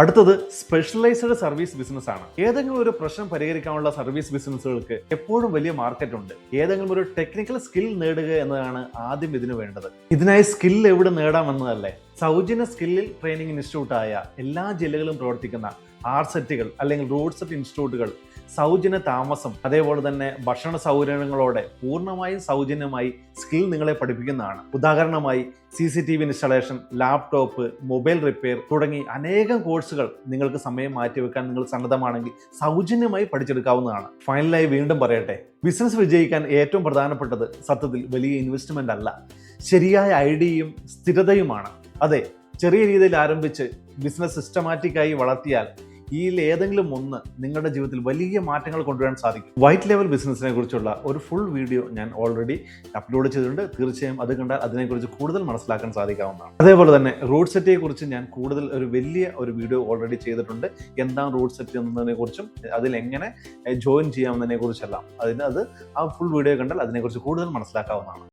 അടുത്തത് specialised service business ആണ്. ഏതെങ്കിലും ഒരു പ്രശ്നം പരിഹരിക്കാനുള്ള സർവീസ് ബിസിനസ്സുകൾക്ക് എപ്പോഴും വലിയ മാർക്കറ്റ് ഉണ്ട്. ഏതെങ്കിലും ഒരു ടെക്നിക്കൽ സ്കിൽ നേടുക എന്നതാണ് ആദ്യം ഇതിന് വേണ്ടത്. ഇതിനായി സ്കിൽ എവിടെ നേടാമെന്നതല്ലേ? സൗജന്യ സ്കില്ലിൽ ട്രെയിനിങ് ഇൻസ്റ്റിറ്റ്യൂട്ടായ എല്ലാ ജില്ലകളിലും പ്രവർത്തിക്കുന്ന ആർസെറ്റുകൾ അല്ലെങ്കിൽ റൂട്ട് സെറ്റ് ഇൻസ്റ്റിറ്റ്യൂട്ടുകൾ സൗജന്യ താമസം, അതേപോലെ തന്നെ ഭക്ഷണ സൗകര്യങ്ങളോടെ പൂർണ്ണമായും സൗജന്യമായി സ്കിൽ നിങ്ങളെ പഠിപ്പിക്കുന്നതാണ്. ഉദാഹരണമായി CCTV installation, laptop, mobile repair തുടങ്ങി അനേകം കോഴ്സുകൾ നിങ്ങൾക്ക് സമയം മാറ്റിവെക്കാൻ നിങ്ങൾ സന്നദ്ധമാണെങ്കിൽ സൗജന്യമായി പഠിച്ചെടുക്കാവുന്നതാണ്. ഫൈനലായി വീണ്ടും പറയട്ടെ, ബിസിനസ് വിജയിക്കാൻ ഏറ്റവും പ്രധാനപ്പെട്ടത് സത്യത്തിൽ വലിയ ഇൻവെസ്റ്റ്മെന്റ് അല്ല, ശരിയായ ഐഡിയയും സ്ഥിരതയുമാണ്. അതെ, ചെറിയ രീതിയിൽ ആരംഭിച്ച് ബിസിനസ് സിസ്റ്റമാറ്റിക്കായി വളർത്തിയാൽ ഈ ഏതെങ്കിലും ഒന്ന് നിങ്ങളുടെ ജീവിതത്തിൽ വലിയ മാറ്റങ്ങൾ കൊണ്ടുവരാൻ സാധിക്കും. വൈറ്റ് ലെവൽ ബിസിനസിനെ കുറിച്ചുള്ള ഒരു ഫുൾ വീഡിയോ ഞാൻ ഓൾറെഡി അപ്ലോഡ് ചെയ്തിട്ടുണ്ട്. തീർച്ചയായും അത് കണ്ടാൽ അതിനെക്കുറിച്ച് കൂടുതൽ മനസ്സിലാക്കാൻ സാധിക്കാവുന്നതാണ്. അതേപോലെ തന്നെ റൂട്ട് സെറ്റിനെ കുറിച്ച് ഞാൻ കൂടുതൽ വലിയ ഒരു വീഡിയോ ഓൾറെഡി ചെയ്തിട്ടുണ്ട്. എന്താണ് റൂട്ട് സെറ്റ് എന്നതിനെ കുറിച്ചും അതിൽ എങ്ങനെ ജോയിൻ ചെയ്യാമെന്നതിനെ കുറിച്ചെല്ലാം ആ ഫുൾ വീഡിയോ കണ്ടാൽ അതിനെക്കുറിച്ച് കൂടുതൽ മനസ്സിലാക്കാവുന്നതാണ്.